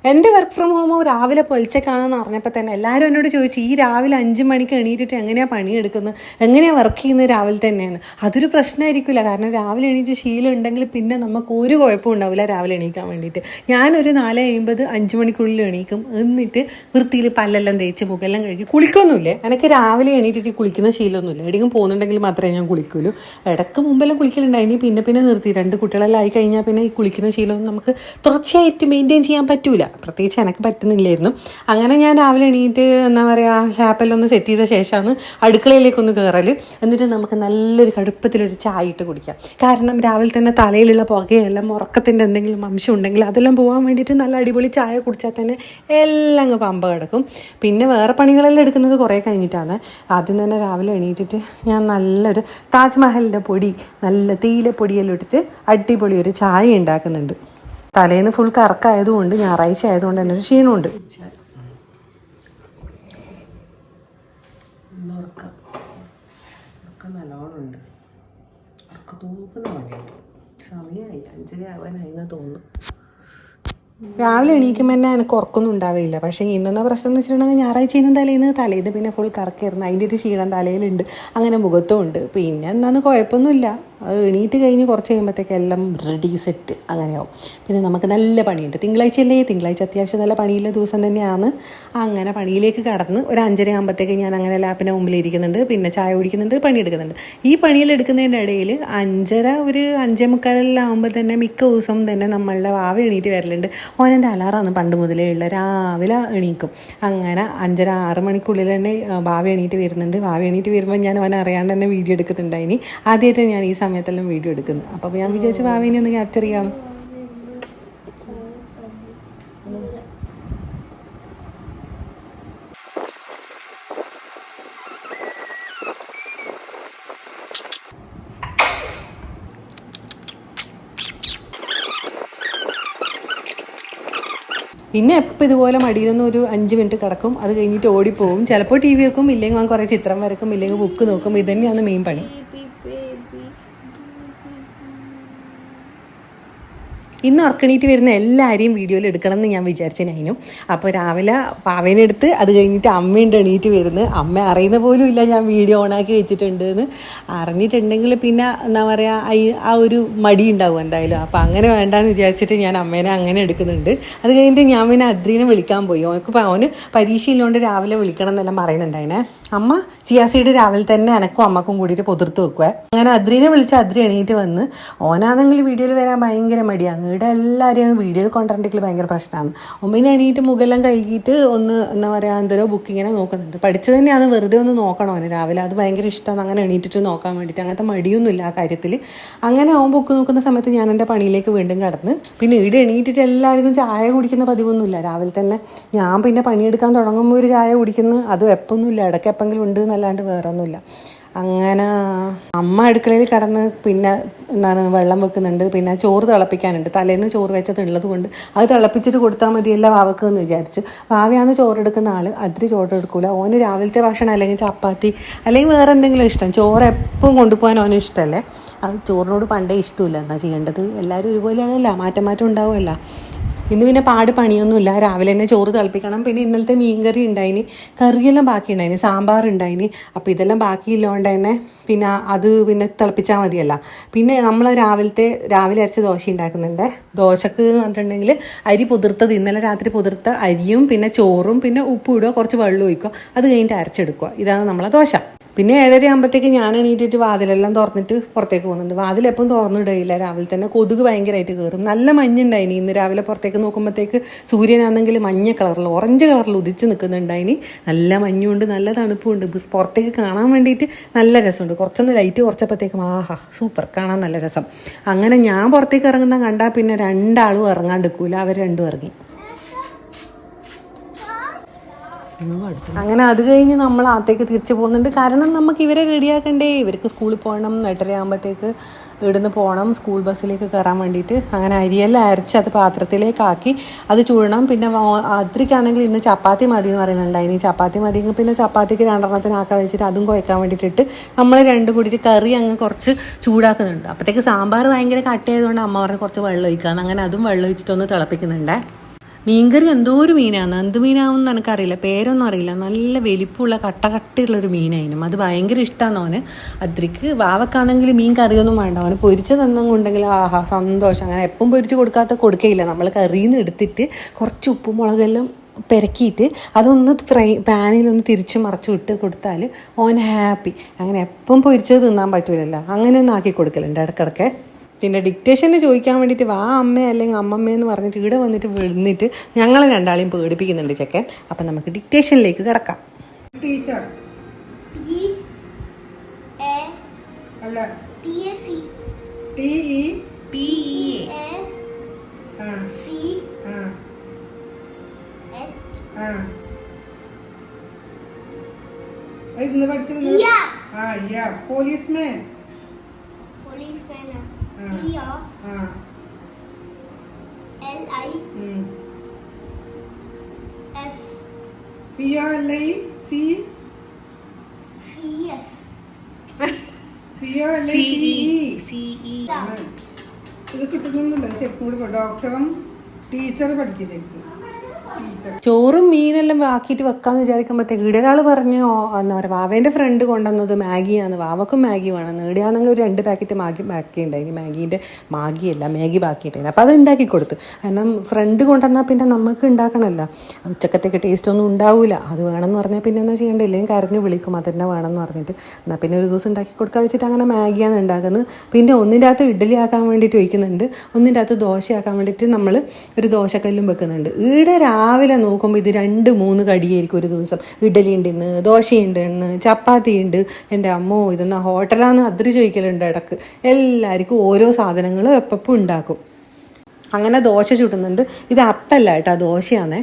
എൻ്റെ work from home രാവിലെ പൊലിച്ചക്കാണെന്ന് പറഞ്ഞപ്പോൾ തന്നെ എല്ലാവരും എന്നോട് ചോദിച്ചു ഈ രാവിലെ 5 മണിക്ക് എണീറ്റിട്ട് എങ്ങനെയാണ് പണിയെടുക്കുന്നത്, എങ്ങനെയാണ് വർക്ക് ചെയ്യുന്നത് രാവിലെ തന്നെയാണ്. അതൊരു പ്രശ്നമായിരിക്കില്ല, കാരണം രാവിലെ എണീറ്റ് ശീലം ഉണ്ടെങ്കിൽ പിന്നെ നമുക്ക് ഒരു കുഴപ്പവും ഉണ്ടാവില്ല രാവിലെ എണീക്കാൻ വേണ്ടിയിട്ട്. ഞാനൊരു 4:50 5 മണിക്കുള്ളിൽ എണീക്കും. എന്നിട്ട് വൃത്തിയിൽ പല്ലെല്ലാം തേച്ച് മുഖെല്ലാം കഴുകി കുളിക്കൊന്നുമില്ലേ. എനിക്ക് രാവിലെ എണീറ്റിട്ട് കുളിക്കുന്ന ശീലമൊന്നുമില്ല. എവിടെയെങ്കിലും പോകുന്നുണ്ടെങ്കിൽ മാത്രമേ ഞാൻ കുളിക്കുള്ളൂ. ഇടയ്ക്ക് മുമ്പെല്ലാം കുളിക്കലുണ്ടായിനി, പിന്നെ നിർത്തി. 2 കുട്ടികളെല്ലാം ആയി കഴിഞ്ഞാൽ പിന്നെ ഈ കുളിക്കുന്ന ശീലമൊന്നും നമുക്ക് തുടർച്ചയായിട്ട് മെയിൻറ്റെയിൻ ചെയ്യാൻ പറ്റൂല. പ്രത്യേകിച്ച് എനിക്ക് പറ്റുന്നില്ലായിരുന്നു. അങ്ങനെ ഞാൻ രാവിലെ എണീറ്റ് എന്താ പറയുക, ഹാപ്പെല്ലാം ഒന്ന് സെറ്റ് ചെയ്ത ശേഷമാണ് അടുക്കളയിലേക്കൊന്ന് കയറൽ. എന്നിട്ട് നമുക്ക് നല്ലൊരു കടുപ്പത്തിലൊരു ചായ ഇട്ട് കുടിക്കാം. കാരണം രാവിലെ തന്നെ തലയിലുള്ള പുകയെല്ലാം ഉറക്കത്തിൻ്റെ എന്തെങ്കിലും അംശം ഉണ്ടെങ്കിൽ അതെല്ലാം പോകാൻ വേണ്ടിയിട്ട് നല്ല അടിപൊളി ചായ കുടിച്ചാൽ തന്നെ എല്ലാം അങ്ങ് പമ്പ കിടക്കും. പിന്നെ വേറെ പണികളെല്ലാം എടുക്കുന്നത് കുറേ കഴിഞ്ഞിട്ടാണ്. ആദ്യം തന്നെ രാവിലെ എണീറ്റിട്ട് ഞാൻ നല്ലൊരു താജ്മഹലിൻ്റെ പൊടി, നല്ല തേയിലപ്പൊടിയെല്ലാം ഇട്ടിട്ട് അടിപൊളി ഒരു ചായ ഉണ്ടാക്കുന്നുണ്ട്. തലേന്ന് ഫുൾ കറക്കായതുകൊണ്ട്, ഞായറാഴ്ച ആയതുകൊണ്ട് തന്നെ ഒരു ക്ഷീണമുണ്ട്. നല്ലോണമുണ്ട്. സമയമായി 5:30 ആവാനായി തോന്നുന്നു. രാവിലെ എണീക്കുമ്പോൾ തന്നെ എനിക്ക് ഉറക്കൊന്നും ഉണ്ടാവില്ല. പക്ഷേ ഇന്നെന്ന പ്രശ്നം എന്ന് വെച്ചിട്ടുണ്ടെങ്കിൽ ഞായറാഴ്ച തലേന്ന് പിന്നെ ഫുൾ കറക്കായിരുന്നു. അതിൻ്റെ ഒരു ക്ഷീണം തലയിലുണ്ട്, അങ്ങനെ മുഖത്തും ഉണ്ട്. പിന്നെ എന്നാന്ന് കുഴപ്പമൊന്നുമില്ല. അത് എണീറ്റ് കഴിഞ്ഞ് കുറച്ച് കഴിയുമ്പോഴത്തേക്ക് എല്ലാം റെഡി സെറ്റ് അങ്ങനെയാവും. പിന്നെ നമുക്ക് നല്ല പണിയുണ്ട്. തിങ്കളാഴ്ച അത്യാവശ്യം നല്ല പണിയുള്ള ദിവസം തന്നെയാണ്. അങ്ങനെ പണിയിലേക്ക് കടന്ന് ഒരു 5:30 ആകുമ്പോഴത്തേക്ക് ഞാൻ അങ്ങനെ ലാപ്പിൻ്റെ മുമ്പിൽ ഇരിക്കുന്നുണ്ട്. പിന്നെ ചായ കുടിക്കുന്നുണ്ട്, പണിയെടുക്കുന്നുണ്ട്. ഈ പണിയിലെടുക്കുന്നതിൻ്റെ ഇടയിൽ 5:30 ഒരു 5:45 ആകുമ്പോൾ തന്നെ മിക്ക ദിവസം തന്നെ നമ്മളുടെ വാവ എണീറ്റ് വരലുണ്ട്. ഓനെൻ്റെ അലാറാണ് പണ്ട് മുതലേ ഉള്ള, രാവിലെ എണീക്കും. അങ്ങനെ 5:30 6 മണിക്കുള്ളിൽ തന്നെ ഭാവ എണീറ്റ് വരുന്നുണ്ട്. ഭാവ എണീറ്റ് വരുമ്പോൾ ഞാൻ അവനെ അറിയാണ്ട് തന്നെ വീഡിയോ എടുക്കുന്നുണ്ടായിനി. ആദ്യമായിട്ട് ഞാൻ ഈ സമയത്തെല്ലാം വീഡിയോ എടുക്കുന്നു. അപ്പോൾ ഞാൻ വിചാരിച്ചു ഭാവിനെ ഒന്ന് ക്യാപ്ചർ ചെയ്യാം. പിന്നെ എപ്പോൾ ഇതുപോലെ മടിയിലൊന്നും ഒരു 5 മിനിറ്റ് കിടക്കും. അത് കഴിഞ്ഞിട്ട് ഓടിപ്പോവും. ചിലപ്പോൾ TV വെക്കും, ഇല്ലെങ്കിൽ ഞാൻ കുറേ ചിത്രം വരക്കും, ഇല്ലെങ്കിൽ ബുക്ക് നോക്കും. ഇത് തന്നെയാണ് മെയിൻ പണി. ഇന്ന് ഉറക്കണീറ്റ് വരുന്ന എല്ലാവരെയും വീഡിയോയിൽ എടുക്കണം എന്ന് ഞാൻ വിചാരിച്ചതിനും. അപ്പോൾ രാവിലെ പാവേനെടുത്ത് അത് കഴിഞ്ഞിട്ട് അമ്മയുണ്ട് എണീറ്റ് വരുന്നത്. അമ്മ അറിയുന്ന പോലും ഇല്ല ഞാൻ വീഡിയോ ഓണാക്കി വെച്ചിട്ടുണ്ട് എന്ന്. അറിഞ്ഞിട്ടുണ്ടെങ്കിൽ പിന്നെ എന്താ പറയുക, ആ ഒരു മടി ഉണ്ടാവും എന്തായാലും. അപ്പോൾ അങ്ങനെ വേണ്ടാന്ന് വിചാരിച്ചിട്ട് ഞാൻ അമ്മേനെ അങ്ങനെ എടുക്കുന്നുണ്ട്. അത് കഴിഞ്ഞിട്ട് ഞാൻ പിന്നെ അദ്രീനെ വിളിക്കാൻ പോയി. അവന് പരീക്ഷയില്ലോണ്ട് രാവിലെ വിളിക്കണം എന്നെല്ലാം പറയുന്നുണ്ടായിനെ. അമ്മ ചിയാ സീഡ് രാവിലെ തന്നെ എനക്കും അമ്മക്കും കൂടിയിട്ട് പൊതിർത്ത് വെക്കുവേ. അങ്ങനെ അദ്രീനെ വിളിച്ച് അദ്രി എണീറ്റ് വന്ന്. ഓനാണെങ്കിൽ വീഡിയോയിൽ വരാൻ ഭയങ്കര മടിയാണ്. ഇവിടെ എല്ലാവരെയും വീഡിയോയിൽ കൊണ്ടുവരണ്ടെങ്കിൽ ഭയങ്കര പ്രശ്നമാണ്. ഒമ്മിനെ എണീറ്റ് മുഖെല്ലാം കഴുകിയിട്ട് ഒന്ന് എന്താ പറയുക, എന്തോ ബുക്കിങ്ങനെ നോക്കുന്നുണ്ട്. പഠിച്ചത് തന്നെയാണ്, വെറുതെ ഒന്ന് നോക്കണം അവന് രാവിലെ. അത് ഭയങ്കര ഇഷ്ടമാണ് അങ്ങനെ എണീറ്റിട്ട് നോക്കാൻ വേണ്ടിയിട്ട്. അങ്ങനത്തെ മടിയൊന്നുമില്ല ആ കാര്യത്തിൽ. അങ്ങനെ അവൻ ബുക്ക് നോക്കുന്ന സമയത്ത് ഞാൻ എൻ്റെ പണിയിലേക്ക് വീണ്ടും കടന്ന്. പിന്നെ ഇവിടെ എണീറ്റിട്ട് എല്ലാവർക്കും ചായ കുടിക്കുന്ന പതിവൊന്നുമില്ല രാവിലെ തന്നെ. ഞാൻ പിന്നെ പണിയെടുക്കാൻ തുടങ്ങുമ്പോൾ ഒരു ചായ കുടിക്കുന്നു. അതും എപ്പൊന്നുമില്ല, ഇടയ്ക്ക് എപ്പെങ്കിലും ഉണ്ട് എന്നല്ലാണ്ട് വേറെ ഒന്നുമില്ല. അങ്ങനെ അമ്മ അടുക്കളയിൽ കിടന്ന് പിന്നെ വെള്ളം വെക്കുന്നുണ്ട്. പിന്നെ ചോറ് തിളപ്പിക്കാനുണ്ട്. തലേന്ന് ചോറ് വെച്ചത് ഉള്ളത് കൊണ്ട് അത് തിളപ്പിച്ചിട്ട് കൊടുത്താൽ മതിയല്ല വാവക്ക് എന്ന് വിചാരിച്ച്. വാവയാണ് ചോറെടുക്കുന്ന ആൾ. അദ്രി ചോറെടുക്കൂല. ഓന് രാവിലത്തെ ഭക്ഷണം അല്ലെങ്കിൽ ചപ്പാത്തി അല്ലെങ്കിൽ വേറെ എന്തെങ്കിലും ഇഷ്ടം. ചോറ് എപ്പം കൊണ്ടുപോകാൻ ഓന് ഇഷ്ടമല്ലേ. അത് ചോറിനോട് പണ്ടേ ഇഷ്ടമില്ല. എന്താ ചെയ്യേണ്ടത്, എല്ലാവരും ഒരുപോലെയാണല്ലോ, മാറ്റം ഉണ്ടാവുമല്ലോ. ഇന്ന് പിന്നെ പണിയൊന്നുമില്ല. രാവിലെ തന്നെ ചോറ് തിളപ്പിക്കണം. പിന്നെ ഇന്നലത്തെ മീൻകറി ഉണ്ടായിന്, കറിയെല്ലാം ബാക്കി ഉണ്ടായിന്, സാമ്പാർ ഉണ്ടായിന്. അപ്പോൾ ഇതെല്ലാം ബാക്കിയില്ലോണ്ട് തന്നെ പിന്നെ അത് പിന്നെ തിളപ്പിച്ചാൽ മതിയല്ല. പിന്നെ നമ്മൾ രാവിലെ അരച്ച ദോശ ഉണ്ടാക്കുന്നുണ്ട്. ദോശക്ക് എന്ന് പറഞ്ഞിട്ടുണ്ടെങ്കിൽ അരി പൊതിർത്തത്, ഇന്നലെ രാത്രി പൊതിർത്ത അരിയും പിന്നെ ചോറും പിന്നെ ഉപ്പ് ഇടുക, കുറച്ച് വെള്ളം ഒഴിക്കുക, അത് കഴിഞ്ഞിട്ട് അരച്ചെടുക്കുക. ഇതാണ് നമ്മളെ ദോശ. പിന്നെ 7:30 ആകുമ്പോഴത്തേക്ക് ഞാൻ എണീറ്റിട്ട് വാതിലെല്ലാം തുറന്നിട്ട് പുറത്തേക്ക് പോകുന്നുണ്ട്. വാതിലെപ്പം തുറന്നിടയില്ല, രാവിലെ തന്നെ കൊതുക് ഭയങ്കരമായിട്ട് കയറും. നല്ല മഞ്ഞുണ്ടായിനി ഇന്ന് രാവിലെ. പുറത്തേക്ക് നോക്കുമ്പോഴത്തേക്ക് സൂര്യനാണെങ്കിൽ മഞ്ഞ കളറിൽ, ഓറഞ്ച് കളറിൽ ഉദിച്ച് നിൽക്കുന്നുണ്ടായിനി. നല്ല മഞ്ഞുണ്ട്, നല്ല തണുപ്പുണ്ട്. പുറത്തേക്ക് കാണാൻ വേണ്ടിയിട്ട് നല്ല രസമുണ്ട്. കുറച്ചൊന്ന് ലൈറ്റ് കുറച്ചപ്പോഴത്തേക്കും ആഹാ സൂപ്പർ, കാണാൻ നല്ല രസം. അങ്ങനെ ഞാൻ പുറത്തേക്ക് ഇറങ്ങുന്ന കണ്ടാൽ പിന്നെ 2 ആളും ഇറങ്ങാണ്ടിരിക്കൂല. അവർ 2 ഇറങ്ങി. അങ്ങനെ അത് കഴിഞ്ഞ് നമ്മൾ അകത്തേക്ക് തിരിച്ചു പോകുന്നുണ്ട്. കാരണം നമുക്ക് ഇവരെ റെഡിയാക്കണ്ടേ. ഇവർക്ക് സ്കൂളിൽ പോകണം. 8:30 ആകുമ്പോഴത്തേക്ക് ഇവിടുന്ന് പോകണം സ്കൂൾ ബസ്സിലേക്ക് കയറാൻ വേണ്ടിയിട്ട്. അങ്ങനെ അരിയെല്ലാം അരച്ച് അത് പാത്രത്തിലേക്കാക്കി അത് ചൂടണം. പിന്നെ അദ്രിക്കാണെങ്കിൽ ഇന്ന് ചപ്പാത്തി മതി എന്ന് പറയുന്നുണ്ടായിനി. ചപ്പാത്തി മതിയെങ്കിൽ പിന്നെ ചപ്പാത്തിക്ക് 2 വെച്ചിട്ട് അതും കുഴക്കാൻ വേണ്ടിയിട്ടിട്ട് നമ്മൾ 2 കൂടിയിട്ട് കറി അങ്ങ് കുറച്ച് ചൂടാക്കുന്നുണ്ട്. അപ്പോഴത്തേക്ക് സാമ്പാർ ഭയങ്കര കട്ടയായതുകൊണ്ട് അമ്മ പറഞ്ഞ് കുറച്ച് വെള്ളം ഒഴിക്കാമെന്ന്. അങ്ങനെ അതും വെള്ളം ഒഴിച്ചിട്ടൊന്ന് തിളപ്പിക്കുന്നുണ്ടേ. മീൻകറി എന്തോ ഒരു മീനാണ്, എന്ത് മീനാണെന്ന് എനിക്കറിയില്ല, പേരൊന്നും അറിയില്ല. നല്ല വലിപ്പമുള്ള കട്ടയുള്ളൊരു മീനായിരുന്നു. അത് ഭയങ്കര ഇഷ്ടമാണ് അവന്. അദ്രിക്ക് വാവക്കാണെങ്കിൽ മീൻ കറിയൊന്നും വേണ്ട, അവന് പൊരിച്ചതെന്തെങ്കിലും ഉണ്ടെങ്കിൽ ആഹാ സന്തോഷം. അങ്ങനെ എപ്പം പൊരിച്ച് കൊടുക്കയില്ല, നമ്മൾ കറിയിൽ നിന്ന് എടുത്തിട്ട് കുറച്ച് ഉപ്പും മുളകെല്ലാം പെരക്കിയിട്ട് അതൊന്ന് പാനിലൊന്ന് തിരിച്ച് മറച്ചു ഇട്ട് കൊടുത്താൽ ഓൻ ഹാപ്പി. അങ്ങനെ എപ്പം പൊരിച്ചത് തിന്നാൻ പറ്റൂലല്ലോ, അങ്ങനെയൊന്നും ആക്കി കൊടുക്കലുണ്ട് ഇടയ്ക്കിടയ്ക്ക്. പിന്നെ ഡിക്റ്റേഷന് ചോദിക്കാൻ വേണ്ടിയിട്ട് വാ അമ്മ അല്ലെങ്കിൽ അമ്മമ്മയെന്ന് പറഞ്ഞിട്ട് ഇവിടെ വന്നിട്ട് വിളിന്നിട്ട് ഞങ്ങളെ രണ്ടാളെയും പേടിപ്പിക്കുന്നുണ്ട് ചെക്കൻ. അപ്പം നമുക്ക് ഡിക്റ്റേഷനിലേക്ക് കിടക്കാം. ടീച്ചർ അല്ല ഇന്ന് പഠിച്ചിരുന്നു. പോലീസ്മാൻ ഇത് കിട്ടുന്നില്ല ശരിക്കും കൂടി. ഡോക്ടറും ടീച്ചർ പഠിക്കും ശരിക്കും. ചോറും മീനെല്ലാം ആക്കിയിട്ട് വെക്കാമെന്ന് വിചാരിക്കുമ്പോഴത്തേക്ക് ഇവിടെ ഒരാൾ പറഞ്ഞു എന്താ പറയുക വാവേൻ്റെ ഫ്രണ്ട് കൊണ്ടുവന്നത് മാഗിയാണ്, വാവക്കും മാഗി വേണം. ഇവിടെയാണെങ്കിൽ ഒരു 2 പാക്കറ്റ് ബാക്കി ഉണ്ടായിന്, മാഗി ബാക്കിയിട്ടായിരുന്നു. അപ്പോൾ അത് ഉണ്ടാക്കി കൊടുത്ത്. കാരണം ഫ്രണ്ട് കൊണ്ടുവന്നാൽ പിന്നെ നമുക്ക് ഉണ്ടാക്കണമല്ലോ, ഉച്ചക്കത്തേക്ക് ടേസ്റ്റ് ഒന്നും ഉണ്ടാവില്ല. അത് വേണമെന്ന് പറഞ്ഞാൽ പിന്നെ എന്താ ചെയ്യേണ്ടത്, ഇല്ലെങ്കിൽ കരഞ്ഞ് വിളിക്കും അതെന്നെ വേണമെന്ന് പറഞ്ഞിട്ട്. എന്നാൽ പിന്നെ ഒരു ദിവസം ഉണ്ടാക്കി കൊടുക്കാൻ വെച്ചിട്ട് അങ്ങനെ മാഗിയാണ് ഉണ്ടാക്കുന്നത്. പിന്നെ ഒന്നിൻ്റെ അകത്ത് ഇഡ്ഡലി ആക്കാൻ വേണ്ടിയിട്ട് വയ്ക്കുന്നുണ്ട്, ഒന്നിൻ്റെ അകത്ത് ദോശയാക്കാൻ വേണ്ടിയിട്ട് നമ്മൾ ഒരു ദോശക്കല്ലും വെക്കുന്നുണ്ട്. ഇവിടെ രാവിലെ നോക്കുമ്പോൾ ഇത് 2-3 കടിയായിരിക്കും ഒരു ദിവസം. ഇഡ്ഡലി ഉണ്ട് ഇന്ന്, ദോശയുണ്ട് ഇന്ന്, ചപ്പാത്തി ഉണ്ട്. എൻ്റെ അമ്മോ ഇതെന്നാ ഹോട്ടലാന്ന് അതിര് ചോദിക്കലുണ്ട് ഇടക്ക്. എല്ലാവർക്കും ഓരോ സാധനങ്ങൾ എപ്പം ഉണ്ടാക്കും. അങ്ങനെ ദോശ ചുടുന്നുണ്ട്. ഇത് അപ്പല്ല കേട്ടോ, ദോശയാണേ.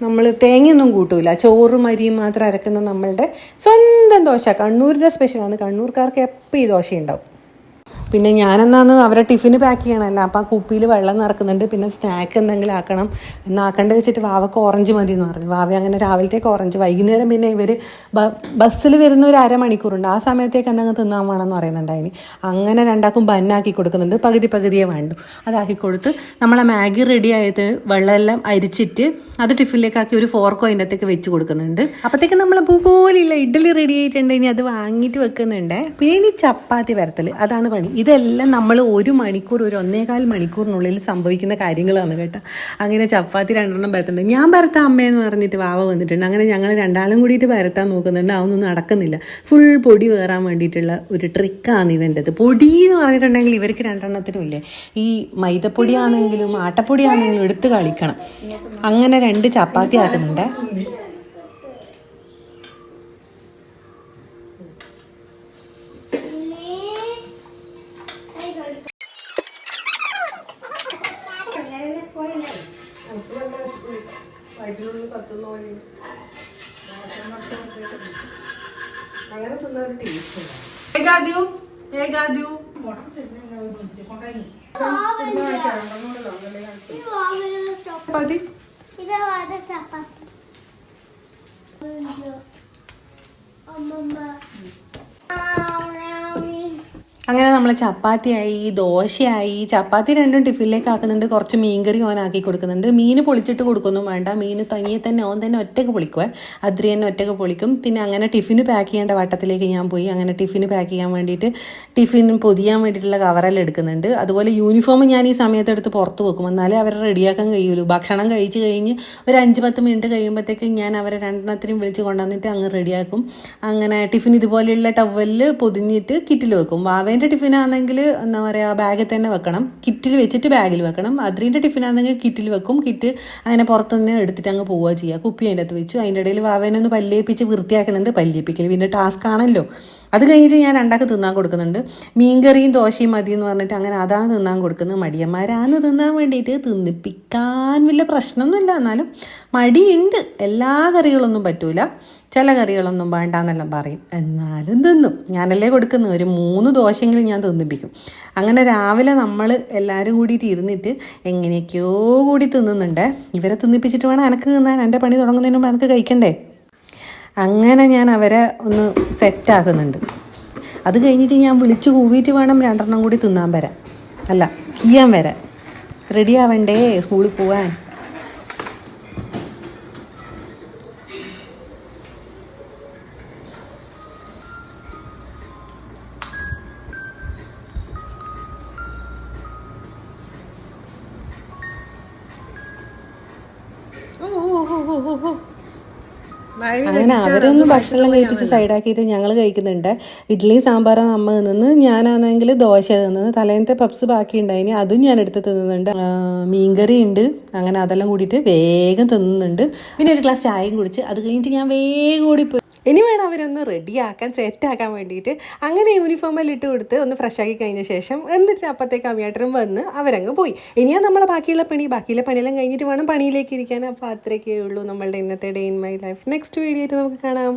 നമ്മൾ തേങ്ങയൊന്നും കൂട്ടൂല, ചോറും അരിയും മാത്രം അരക്കുന്ന നമ്മളുടെ സ്വന്തം ദോശ. കണ്ണൂരിൻ്റെ സ്പെഷ്യലാണ്, കണ്ണൂർക്കാർക്ക് എപ്പോൾ ഈ ദോശ ഉണ്ടാവും. പിന്നെ ഞാനെന്നാന്ന് അവരെ ടിഫിന് പാക്ക് ചെയ്യണമല്ലോ, അപ്പം ആ കുപ്പിയിൽ വെള്ളം നിറക്കുന്നുണ്ട്. പിന്നെ സ്നാക്ക് എന്തെങ്കിലും ആക്കണം എന്നാക്കേണ്ടത് വെച്ചിട്ട് വാവക്ക് ഓറഞ്ച് മതി എന്ന് പറഞ്ഞു. വാവ അങ്ങനെ രാവിലത്തേക്ക് ഓറഞ്ച്, വൈകുന്നേരം പിന്നെ ഇവർ ബസ്സിൽ വരുന്ന ഒരു അരമണിക്കൂറുണ്ട്, ആ സമയത്തേക്ക് എന്തെങ്കിലും തിന്നാൻ വേണമെന്ന് പറയുന്നുണ്ടായിന്. അങ്ങനെ രണ്ടാക്കും ബന്നാക്കി കൊടുക്കുന്നുണ്ട്, പകുതിയേ വേണ്ടു. അതാക്കി കൊടുത്ത് നമ്മളെ മാഗി റെഡി ആയത് വെള്ളമെല്ലാം അരിച്ചിട്ട് അത് ടിഫിനിലേക്ക് ആക്കി ഒരു ഫോർക്കോ അതിൻ്റെ അകത്തേക്ക് വെച്ച് കൊടുക്കുന്നുണ്ട്. അപ്പോഴത്തേക്ക് നമ്മൾ പോലില്ല ഇഡ്ഡലി റെഡി ആയിട്ടുണ്ട്, ഇനി അത് വാങ്ങിയിട്ട് വെക്കുന്നുണ്ട്. പിന്നെ ഇനി ചപ്പാത്തി വരത്തൽ, അതാണ് പണി. ഇതെല്ലാം നമ്മൾ 1 മണിക്കൂർ 1.25 മണിക്കൂറിനുള്ളിൽ സംഭവിക്കുന്ന കാര്യങ്ങളാണ് കേട്ടോ. അങ്ങനെ ചപ്പാത്തി 2 പരത്തുന്നുണ്ട്. ഞാൻ പരത്താം അമ്മയെന്ന് പറഞ്ഞിട്ട് വാവ വന്നിട്ടുണ്ട്. അങ്ങനെ ഞങ്ങൾ രണ്ടാളും കൂടിയിട്ട് പരത്താൻ നോക്കുന്നുണ്ട്. അതൊന്നും നടക്കുന്നില്ല. ഫുൾ പൊടി കയറാൻ വേണ്ടിയിട്ടുള്ള ഒരു ട്രിക്കാണ് ഇവൻ്റെത്. പൊടി എന്ന് പറഞ്ഞിട്ടുണ്ടെങ്കിൽ ഇവർക്ക് 2 ഇല്ലേ, ഈ മൈദപ്പൊടിയാണെങ്കിലും ആട്ടപ്പൊടിയാണെങ്കിലും എടുത്ത് കളിക്കണം. അങ്ങനെ 2 ചപ്പാത്തി ആക്കുന്നുണ്ട്. അങ്ങനെ തിന്നൊരു ടേസ്റ്റ് അങ്ങനെ നമ്മൾ ചപ്പാത്തിയായി, ദോശയായി. ചപ്പാത്തി 2 ടിഫിനിലേക്ക് ആക്കുന്നുണ്ട്. കുറച്ച് മീൻകറി ഓനാക്കി കൊടുക്കുന്നുണ്ട്. മീൻ പൊളിച്ചിട്ട് കൊടുക്കൊന്നും വേണ്ട, മീൻ തനിയെ തന്നെ ഓൻ തന്നെ ഒറ്റയ്ക്ക് പൊളിക്കുവേ. അദ്രി തന്നെ ഒറ്റയ്ക്ക് പൊളിക്കും. പിന്നെ അങ്ങനെ ടിഫിന് പാക്ക് ചെയ്യേണ്ട വട്ടത്തിലേക്ക് ഞാൻ പോയി. അങ്ങനെ ടിഫിന് പാക്ക് ചെയ്യാൻ വേണ്ടിയിട്ട് ടിഫിൻ പൊതിയാൻ വേണ്ടിയിട്ടുള്ള കവറെല്ലാം എടുക്കുന്നുണ്ട്. അതുപോലെ യൂണിഫോം ഞാൻ ഈ സമയത്തെടുത്ത് പുറത്ത് വെക്കും, എന്നാലേ അവരെ റെഡിയാക്കാൻ കഴിയുള്ളൂ. ഭക്ഷണം കഴിച്ച് കഴിഞ്ഞ് ഒരു 5-10 മിനിറ്റ് കഴിയുമ്പോഴത്തേക്ക് ഞാൻ അവരെ 2 വിളിച്ച് കൊണ്ടുവന്നിട്ട് അങ്ങ് റെഡിയാക്കും. അങ്ങനെ ടിഫിൻ ഇതുപോലെയുള്ള ടവലിൽ പൊതിഞ്ഞിട്ട് കിറ്റിൽ വെക്കും. വാവേൻ്റെ ടിഫിനാണെങ്കിൽ എന്താ പറയുക ബാഗിൽ തന്നെ വെക്കണം, കിറ്റിൽ വെച്ചിട്ട് ബാഗിൽ വെക്കണം. അദ്രീൻ്റെ ടിഫിനാണെങ്കിൽ കിറ്റിൽ വെക്കും. കിറ്റ് അങ്ങനെ പുറത്തുനിന്ന് എടുത്തിട്ട് അങ്ങ് പോവുക ചെയ്യുക. കുപ്പി അതിൻ്റെ അകത്ത് വെച്ചു. അതിൻ്റെ ഇടയിൽ വാവേനൊന്ന് പല്ലിയേപ്പിച്ച് വൃത്തിയാക്കുന്നുണ്ട്. പല്ലിയേപ്പിക്കൽ പിന്നെ ടാസ്ക് ആണല്ലോ. അത് കഴിഞ്ഞിട്ട് ഞാൻ 2 തിന്നാൻ കൊടുക്കുന്നുണ്ട്. മീൻകറിയും ദോശയും മതി എന്ന് പറഞ്ഞിട്ട് അങ്ങനെ അതാണ് തിന്നാൻ കൊടുക്കുന്നത്. മടിയന്മാരാണ് തിന്നാൻ വേണ്ടിയിട്ട്. തിന്നിപ്പിക്കാൻ വലിയ പ്രശ്നമൊന്നുമില്ല, എന്നാലും മടിയുണ്ട്. എല്ലാ കറികളൊന്നും പറ്റൂല, ചില കറികളൊന്നും വേണ്ടാന്നെല്ലാം പറയും, എന്നാലും തിന്നും. ഞാനല്ലേ കൊടുക്കുന്നത്. ഒരു 3 ദോശയെങ്കിലും ഞാൻ തിന്നിപ്പിക്കും. അങ്ങനെ രാവിലെ നമ്മൾ എല്ലാവരും കൂടിയിട്ട് ഇരുന്നിട്ട് എങ്ങനെയൊക്കെയോ കൂടി തിന്നുന്നുണ്ട്. ഇവരെ തിന്നിപ്പിച്ചിട്ട് വേണം എനിക്ക് തിന്നാൻ. എൻ്റെ പണി തുടങ്ങുന്നതിന് മുമ്പ് എനിക്ക് കഴിക്കണ്ടേ. അങ്ങനെ ഞാൻ അവരെ ഒന്ന് സെറ്റാക്കുന്നുണ്ട്. അത് കഴിഞ്ഞിട്ട് ഞാൻ വിളിച്ചു കൂവിയിട്ട് വേണം 2 കൂടി തിന്നാൻ വരാൻ, അല്ല കീയാൻ വരാൻ. റെഡി ആവണ്ടേ സ്കൂളിൽ പോവാൻ. അങ്ങനെ അവരൊന്നും ഭക്ഷണം കഴിപ്പിച്ച് സൈഡാക്കിയിട്ട് ഞങ്ങൾ കഴിക്കുന്നുണ്ട്. ഇഡ്ഡലി സാമ്പാറാണ് അമ്മ തിന്നുന്നു, ഞാനാണെങ്കിൽ ദോശ തിന്നുന്നു. തലേന്നത്തെ പപ്സ് ബാക്കി ഉണ്ടായിനി, അതും ഞാൻ എടുത്ത് തിന്നുന്നുണ്ട്. മീൻകറി ഉണ്ട്. അങ്ങനെ അതെല്ലാം കൂടിയിട്ട് വേഗം തിന്നുന്നുണ്ട്. പിന്നെ ഒരു ഗ്ലാസ് ചായയും കുടിച്ച് അത് കഴിഞ്ഞിട്ട് ഞാൻ വേഗം ഓടിപ്പോയി. ഇനി വേണം അവരൊന്ന് റെഡിയാക്കാൻ, സെറ്റാക്കാൻ വേണ്ടിയിട്ട്. അങ്ങനെ യൂണിഫോമെല്ലാം ഇട്ട് കൊടുത്ത് ഒന്ന് ഫ്രഷാക്കി കഴിഞ്ഞ ശേഷം എന്നിട്ട് അപ്പത്തേക്ക് അമ്മയാട്ടനും വന്ന് അവരങ്ങ് പോയി. ഇനിയാ നമ്മളെ ബാക്കിയുള്ള പണിയെല്ലാം കഴിഞ്ഞിട്ട് വേണം പണിയിലേക്ക് ഇരിക്കാൻ. അപ്പോൾ അത്രയൊക്കെ ഉള്ളൂ നമ്മളുടെ ഇന്നത്തെ day in my life. Next video ആയിട്ട് നമുക്ക് കാണാം.